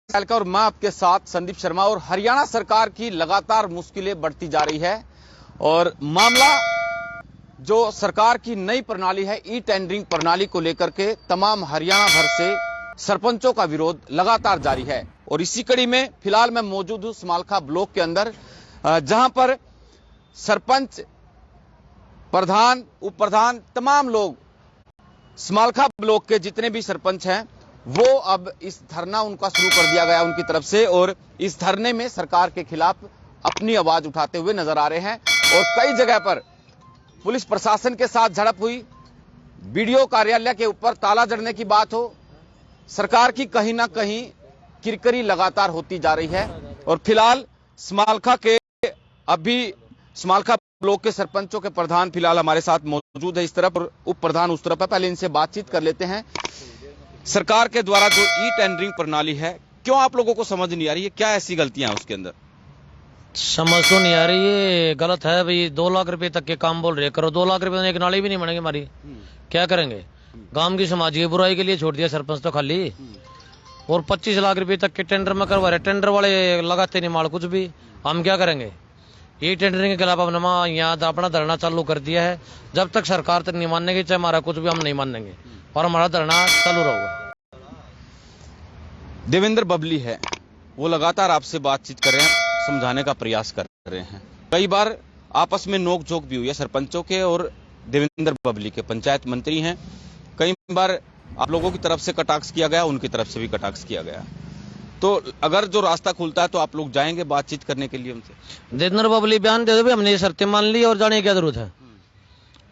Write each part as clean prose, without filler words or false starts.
और मैं आपके साथ संदीप शर्मा। और हरियाणा सरकार की लगातार मुश्किलें बढ़ती जा रही है और मामला जो सरकार की नई प्रणाली है ई टेंडरिंग प्रणाली को लेकर के तमाम हरियाणा भर से सरपंचों का विरोध लगातार जारी है। और इसी कड़ी में फिलहाल मैं मौजूद हूं समालखा ब्लॉक के अंदर, जहां पर सरपंच, प्रधान, उप प्रधान, तमाम लोग, समालखा ब्लॉक के जितने भी सरपंच हैं वो अब इस धरना उनका शुरू कर दिया गया उनकी तरफ से। और इस धरने में सरकार के खिलाफ अपनी आवाज उठाते हुए नजर आ रहे हैं। और कई जगह पर पुलिस प्रशासन के साथ झड़प हुई, बीडीओ कार्यालय के ऊपर ताला जड़ने की बात हो, सरकार की कहीं ना कहीं किरकिरी लगातार होती जा रही है। और फिलहाल समालखा के समालखा ब्लॉक के सरपंचों के प्रधान फिलहाल हमारे साथ मौजूद है इस तरफ और उप प्रधान उस तरफ है। पहले इनसे बातचीत कर लेते हैं। सरकार के द्वारा जो ई टेंडरिंग प्रणाली है, क्यों आप लोगों को समझ नहीं आ रही है? क्या ऐसी गलतियां हैं उसके अंदर? समझ तो नहीं आ रही, ये गलत है भाई। 2 लाख रुपए तक के काम बोल रहे करो, 2 लाख रुपए में एक नाली भी नहीं बनेगी हमारी, क्या करेंगे? गांव की समाज की बुराई के लिए छोड़ दिया सरपंच तो खाली। और 25 लाख रुपए तक के टेंडर में करवा रहे, टेंडर वाले लगाते नहीं माल कुछ भी, हम क्या करेंगे? ये टेंडरिंग के खिलाफ हमने यहाँ अपना धरना चालू कर दिया है। जब तक सरकार तक नहीं मानेगी, चाहे हमारा कुछ भी, हम नहीं मानेंगे और हमारा धरना चालू रहेगा। देवेंद्र बबली है, वो लगातार आपसे बातचीत कर रहे हैं, समझाने का प्रयास कर रहे हैं। कई बार आपस में नोक झोंक भी हुई है सरपंचों के और देवेंद्र बबली के, पंचायत मंत्री हैं। कई बार आप लोगों की तरफ से कटाक्ष किया गया, उनकी तरफ से भी कटाक्ष किया गया। तो अगर जो रास्ता खुलता है तो आप लोग जाएंगे बातचीत करने के लिए उनसे? देवेंद्र बबली बयान दे दो भाई, हमने ये शर्तें मान ली और जाने की क्या जरूरत है?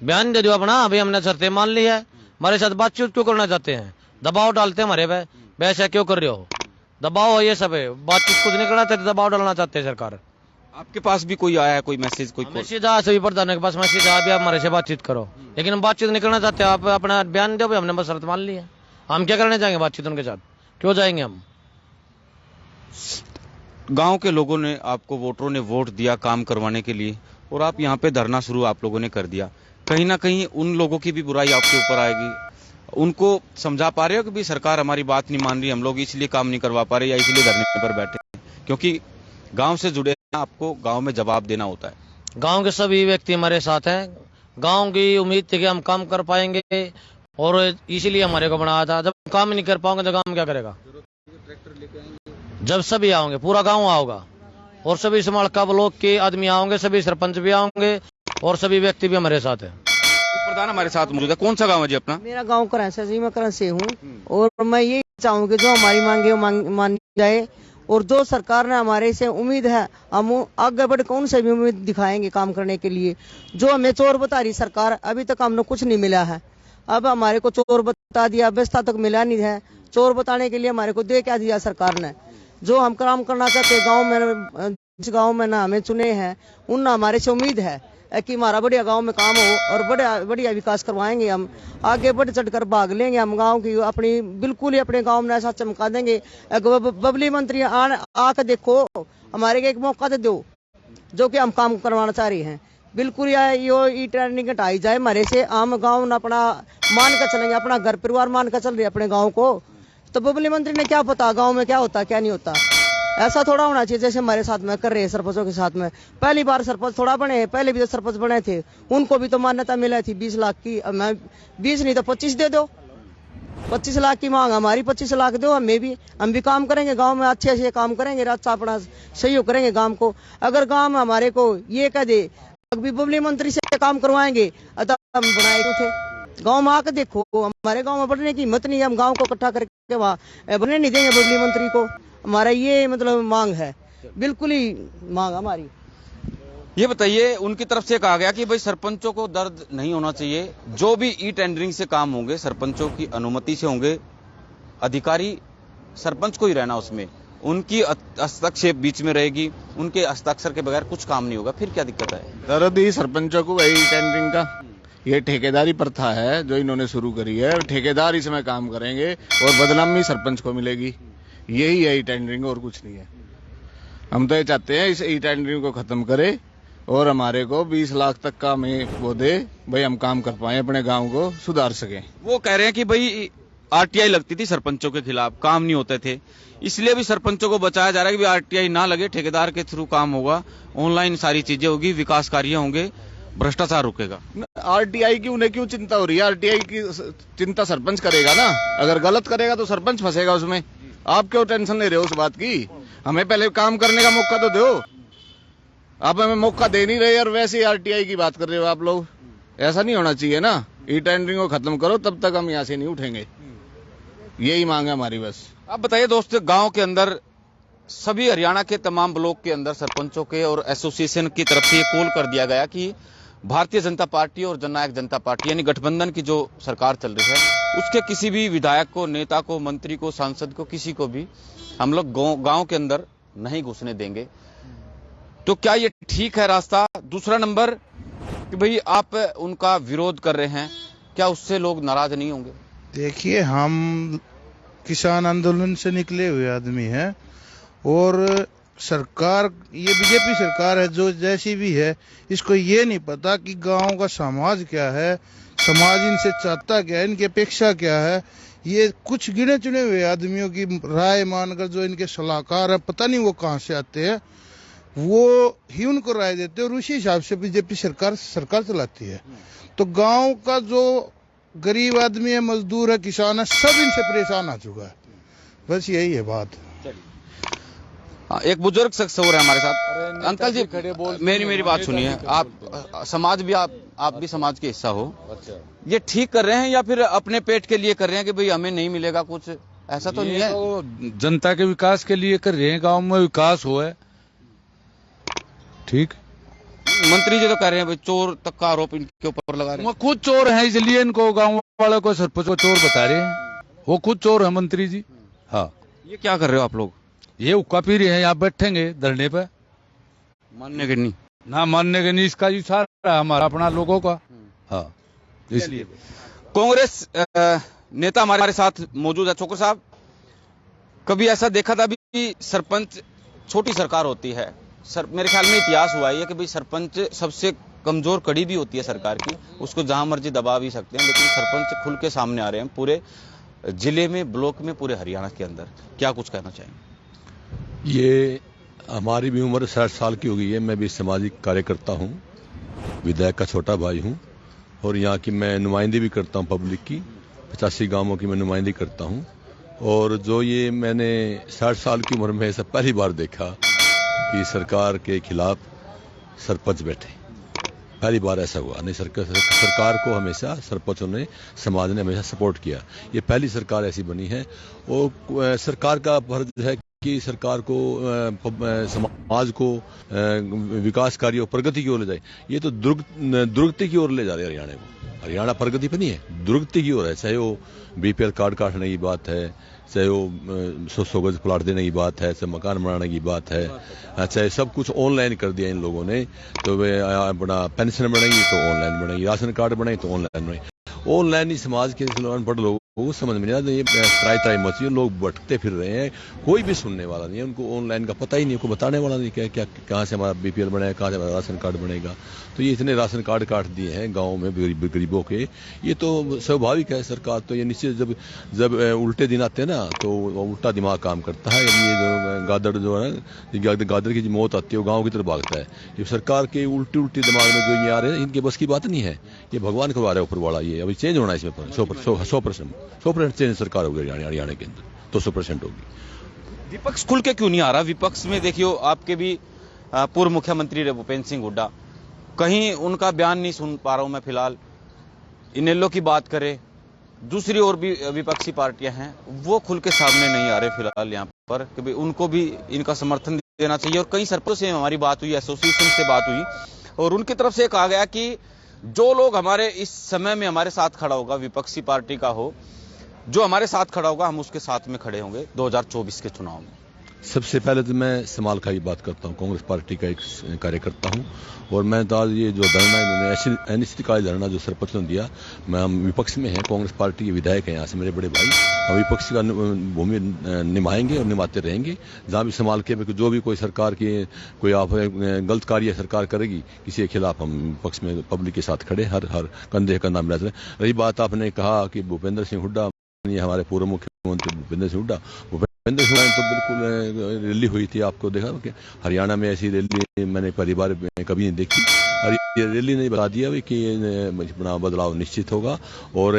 बयान दे दो अपना, अभी हमने शर्तें मान ली है। हमारे साथ बातचीत क्यों करना चाहते हैं? दबाव डालते हैं हमारे पे, वैसा क्यों कर रहे हो? दबाव है ये सब है, बातचीत कुछ नहीं करना चाहते, दबाव डालना चाहते हैं सरकार। आपके पास भी कोई आया है, कोई मैसेज? कोई मैसेज आया सभी प्रधान के पास, मैसेज आया भी आप हमारे से बातचीत करो, लेकिन हम बातचीत नहीं करना चाहते। आप अपना बयान दो भाई, हमने बस शर्त मान ली है, हम क्या करने जाएंगे बातचीत उनके साथ? क्यों जाएंगे हम? गांव के लोगों ने आपको, वोटरों ने वोट दिया काम करवाने के लिए, और आप यहाँ पे धरना शुरू आप लोगों ने कर दिया। कहीं ना कहीं उन लोगों की भी बुराई आपके ऊपर आएगी। उनको समझा पा रहे हो कि भी सरकार हमारी बात नहीं मान रही, हम लोग इसलिए काम नहीं करवा पा रहे या इसलिए धरने पर बैठे हैं? क्योंकि गांव से जुड़े आपको गांव में जवाब देना होता है। गांव के सभी व्यक्ति हमारे साथ हैं, गांव की उम्मीद थी कि हम काम कर पाएंगे और इसीलिए हमारे को बनाया था। जब काम नहीं कर पाओगे तो गांव क्या करेगा? जब सभी आओगे, पूरा गांव आओगा और सभी समालखा ब्लॉक के आदमी आओगे, सभी सरपंच भी आओगे और सभी व्यक्ति भी हमारे साथ है। प्रधान हमारे साथ मौजूद है। कौन सा गांव है जी अपना? मेरा गांव करंस है जी, मैं करंस से हूँ। और मैं ये चाहूंगी जो हमारी मांगे मानी जाए और जो सरकार ने हमारे से उम्मीद है, हम आगे बढ़ कर उनसे भी उम्मीद दिखाएंगे काम करने के लिए। जो हमें चोर बता रही सरकार, अभी तक हमने कुछ नहीं मिला है। अब हमारे को चोर बता दिया, व्यवस्था तक मिला नहीं है। चोर बताने के लिए हमारे को दे क्या दिया सरकार ने? जो हम काम करना चाहते गाँव में, जिस गाँव में ना हमें चुने हैं, उन हमारे से उम्मीद है कि हमारा बढ़िया गांव में काम हो और बढ़िया विकास करवाएंगे। हम आगे बढ़ चढ़कर भाग लेंगे, हम गांव की अपनी बिल्कुल ही अपने गांव में ऐसा चमका देंगे। बबली मंत्री आकर देखो, हमारे को एक मौका तो दो जो कि हम काम करवाना चाह रहे हैं। बिल्कुल यो ई टेंडरिंग हटाई जाए हमारे से, हम गाँव अपना मान कर चलेंगे, अपना घर परिवार मान कर चल रहे अपने गाँव को। तो बबली मंत्री ने क्या पता गाँव में क्या होता क्या नहीं होता? ऐसा थोड़ा होना चाहिए जैसे हमारे साथ में कर रहे हैं सरपंचों के साथ में। पहली बार सरपंच थोड़ा बने, पहले भी तो सरपंच बने थे, उनको भी तो मान्यता मिला थी 20 लाख की। अब मैं 20 नहीं तो 25 दे दो। 25 लाख की मांग हमारी, 25 लाख दो हमें भी, हम भी काम करेंगे गांव में, अच्छे अच्छे काम करेंगे, अच्छा अपना सहयोग करेंगे गांव को। अगर गांव में हमारे को ये कह दे अभी बबली मंत्री से काम करवाएंगे तो हम बनाए थे। गाँव में आकर देखो, हमारे गाँव में बढ़ने की हिम्मत नहीं है, हम गाँव को इकट्ठा करके वहाँ बनने नहीं देंगे बबली मंत्री को। हमारा ये मतलब मांग है, बिल्कुल ही मांग हमारी। ये बताइए, उनकी तरफ से कहा गया कि भाई सरपंचों को दर्द नहीं होना चाहिए, जो भी ई टेंडरिंग से काम होंगे सरपंचों की अनुमति से होंगे, अधिकारी सरपंच को ही रहना उसमें, उनकी हस्तक्षेप बीच में रहेगी, उनके हस्ताक्षर के बगैर कुछ काम नहीं होगा। फिर क्या दिक्कत है? दर्द ही सरपंचों को वही टेंडरिंग का, ये ठेकेदारी प्रथा है जो इन्होंने शुरू करी है। ठेकेदार इसमें काम करेंगे और बदनामी सरपंच को मिलेगी, यही है ई टेंडरिंग और कुछ नहीं है। हम तो ये चाहते हैं इस ई टेंडरिंग को खत्म करे और हमारे को 20 लाख तक का हमें वो दे, भाई हम काम कर पाए, अपने गांव को सुधार सके। वो कह रहे हैं कि भाई आरटीआई लगती थी सरपंचों के खिलाफ, काम नहीं होते थे, इसलिए भी सरपंचों को बचाया जा रहा है कि आरटीआई ना लगे, ठेकेदार के थ्रू काम होगा, ऑनलाइन सारी चीजें होगी, विकास कार्य होंगे, भ्रष्टाचार रुकेगा। आरटीआई की उन्हें क्यों चिंता हो रही है? आरटीआई की चिंता सरपंच करेगा ना, अगर गलत करेगा तो सरपंच फंसेगा उसमें। आप क्यों टेंशन ले रहे हो उस बात की? हमें पहले काम करने का मौका तो दो। आप हमें मौका दे नहीं रहे और वैसे ही आरटीआई की बात कर रहे हो आप लोग। ऐसा नहीं होना चाहिए ना, ई टेंडरिंग को खत्म करो, तब तक हम यहाँ से नहीं उठेंगे। यही मांग है हमारी बस। आप बताइए दोस्तों, गांव के अंदर सभी हरियाणा के तमाम ब्लॉक के अंदर सरपंचों के और एसोसिएशन की तरफ से ये कॉल कर दिया गया कि भारतीय जनता पार्टी और जननायक जनता पार्टी यानी गठबंधन की जो सरकार चल रही है, उसके किसी भी विधायक को, नेता को, मंत्री को, सांसद को, किसी को भी हम लोग गांव के अंदर नहीं घुसने देंगे। तो क्या ये ठीक है रास्ता? दूसरा नंबर कि भाई आप उनका विरोध कर रहे हैं, क्या उससे लोग नाराज नहीं होंगे? देखिए, हम किसान आंदोलन से निकले हुए आदमी हैं और सरकार, ये बीजेपी सरकार है जो जैसी भी है, इसको ये नहीं पता कि गांव का समाज क्या है, समाज इनसे चाहता क्या है, इनकी अपेक्षा क्या है। ये कुछ गिने चुने हुए आदमियों की राय मानकर जो इनके सलाहकार है, पता नहीं वो कहां से आते हैं, वो ही उनको राय देते हैं और उसी हिसाब से बीजेपी सरकार चलाती है। तो गांव का जो गरीब आदमी है, मजदूर है, किसान है, सब इनसे परेशान आ चुका है। बस यही है बात। एक बुजुर्ग शख्स हो रहे हैं हमारे साथ। अंकल जी, मेरी बात सुनिए। आप समाज भी, आप भी समाज के हिस्सा हो। अच्छा। ये ठीक कर रहे हैं या फिर अपने पेट के लिए कर रहे हैं कि भाई हमें नहीं मिलेगा कुछ? ऐसा तो नहीं है। तो जनता के विकास के लिए कर रहे हैं, गांव में विकास हो है। ठीक। मंत्री जी तो कह रहे हैं भाई चोर तक का आरोप इनके ऊपर लगा रहे हैं। वो खुद चोर हैं, इसलिए इनको गांव वालों को, सरपंच को चोर बता रहे हैं। वो खुद चोर है मंत्री जी। हाँ। ये क्या कर रहे हो आप लोग? ये हुक्का पी रहे हैं, यहाँ बैठेंगे धरने पे। मानने के नहीं? ना मानने के नहीं, इसका इशारा है हमारा अपना लोगों का। हाँ, इसलिए कांग्रेस नेता हमारे साथ मौजूद है। चोकर साहब, कभी ऐसा देखा था भी कि सरपंच, छोटी सरकार होती है, मेरे ख्याल में इतिहास हुआ है कि भाई सरपंच सबसे कमजोर कड़ी भी होती है सरकार की, उसको जहां मर्जी दबा भी सकते हैं, लेकिन सरपंच खुल के सामने आ रहे हैं पूरे जिले में, ब्लॉक में, पूरे हरियाणा के अंदर। क्या कुछ कहना चाहेंगे? ये हमारी भी उम्र 60 साल की हो गई है। मैं भी सामाजिक कार्यकर्ता हूँ, विधायक का छोटा भाई हूँ और यहाँ की मैं नुमाइंदी भी करता हूँ पब्लिक की। 85 गांवों की मैं नुमाइंदी करता हूँ। और जो ये मैंने 60 साल की उम्र में सब पहली बार देखा कि सरकार के खिलाफ सरपंच बैठे। पहली बार ऐसा हुआ। नहीं, सरकार को हमेशा सरपंचों ने, समाज ने हमेशा सपोर्ट किया। ये पहली सरकार ऐसी बनी है। और सरकार का फर्ज है कि सरकार को, समाज को विकास कार्यों, प्रगति की ओर ले जाए। ये तो दुर्गति की ओर ले जा रहे हैं हरियाणा को। हरियाणा प्रगति पर नहीं है, दुर्गति की ओर है। चाहे वो बीपीएल कार्ड काटने की बात है, चाहे वो 100 गज प्लाट देने की बात है, चाहे मकान बनाने की बात है, चाहे सब कुछ ऑनलाइन कर दिया इन लोगों ने। तो वे अपना पेंशन बनाएंगे तो ऑनलाइन बनाएंगे, राशन कार्ड बनाएंगे तो ऑनलाइन बनाएंगे। ऑनलाइन ही समाज के अनपढ़ लोगों को समझ में नहीं आता। ये त्राई मची, लोग भटकते फिर रहे हैं, कोई भी सुनने वाला नहीं है। उनको ऑनलाइन का पता ही नहीं, उनको बताने वाला नहीं क्या कहाँ से हमारा बीपीएल बनेगा, कहाँ से हमारा राशन कार्ड बनेगा। तो ये इतने राशन कार्ड काट दिए हैं गाँव में गरीबों के। ये तो स्वाभाविक है। सरकार तो ये निश्चित, जब उल्टे दिन आते हैं ना तो उल्टा दिमाग काम करता है। ये जो गादड़ जो है, गादड़ की मौत आती है, वो गाँव की तरफ भागता है। ये सरकार के उल्टी दिमाग में जो ये आ रहे हैं, इनके बस की बात नहीं है। ये भगवान करवा रहे हैं ऊपर वाला। ये अभी चेंज होना है इसमें 100% चेंज सरकार होगी हरियाणा के अंदर, तो 100% होगी। विपक्ष खुल के क्यों नहीं आ रहा? विपक्ष में देखियो, आपके भी पूर्व मुख्यमंत्री रहे भूपेंद्र सिंह हुड्डा, कहीं उनका बयान नहीं सुन पा रहा हूं मैं फिलहाल। इनेलो की बात करें, दूसरी और भी विपक्षी पार्टियां हैं, वो खुल के सामने नहीं आ रहे फिलहाल यहाँ पर कि भाई उनको भी इनका समर्थन देना चाहिए। और कई सरपंचों से हमारी बात हुई, एसोसिएशन से बात हुई, और उनकी तरफ से कहा गया कि जो लोग हमारे इस समय में हमारे साथ खड़ा होगा, विपक्षी पार्टी का हो, जो हमारे साथ खड़ा होगा, हम उसके साथ में खड़े होंगे 2024 के चुनाव में। सबसे पहले तो मैं समाल का ही बात करता हूँ, कांग्रेस पार्टी का एक कार्यकर्ता हूँ। और मैं तो आज ये जो धरना, इन्होंने अनिश्चितकाल धरना जो सरपंचों ने दिया, मैं हम विपक्ष में हैं, कांग्रेस पार्टी के विधायक हैं यहाँ से मेरे बड़े भाई, हम विपक्ष का भूमि निभाएंगे और निभाते रहेंगे। जहाँ भी समाल के जो भी कोई सरकार की कोई आप गलत कार्य सरकार करेगी, किसी के खिलाफ हम विपक्ष में पब्लिक के साथ खड़े, हर कंधे कंधा मिलाते रहे। रही बात आपने कहा कि भूपेंद्र सिंह हुड्डा माननीय हमारे पूर्व मुख्यमंत्री भूपेंद्र सिंह हुड्डा तो बिल्कुल रैली हुई थी, आपको देखा कि हरियाणा में ऐसी रैली मैंने पहली बार कभी नहीं देखी। और ये रैली ने बता दिया कि बड़ा बदलाव निश्चित होगा। और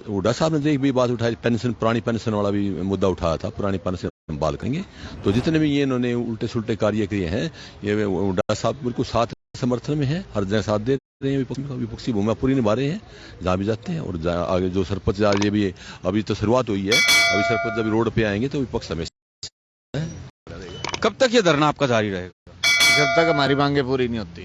हुड्डा साहब ने भी बात उठाई, पेंशन, पुरानी पेंशन वाला भी मुद्दा उठाया था, पुरानी पेंशन हम बहाल करेंगे। तो जितने भी ये इन्होंने उल्टे सुल्टे कार्य किए हैं, ये हुड्डा साहब बिल्कुल साथ समर्थन में है, हर जगह साथ दे रहे हैं, विपक्षी भूमिका पूरी निभा रहे हैं जहाँ भी जाते हैं। और आगे जो सरपंच आज ये भी अभी तो शुरुआत हुई है, अभी सरपंच जब रोड पे आएंगे तो विपक्ष हमेशा। कब तक ये धरना आपका जारी रहेगा? जब तक हमारी मांगे पूरी नहीं होती।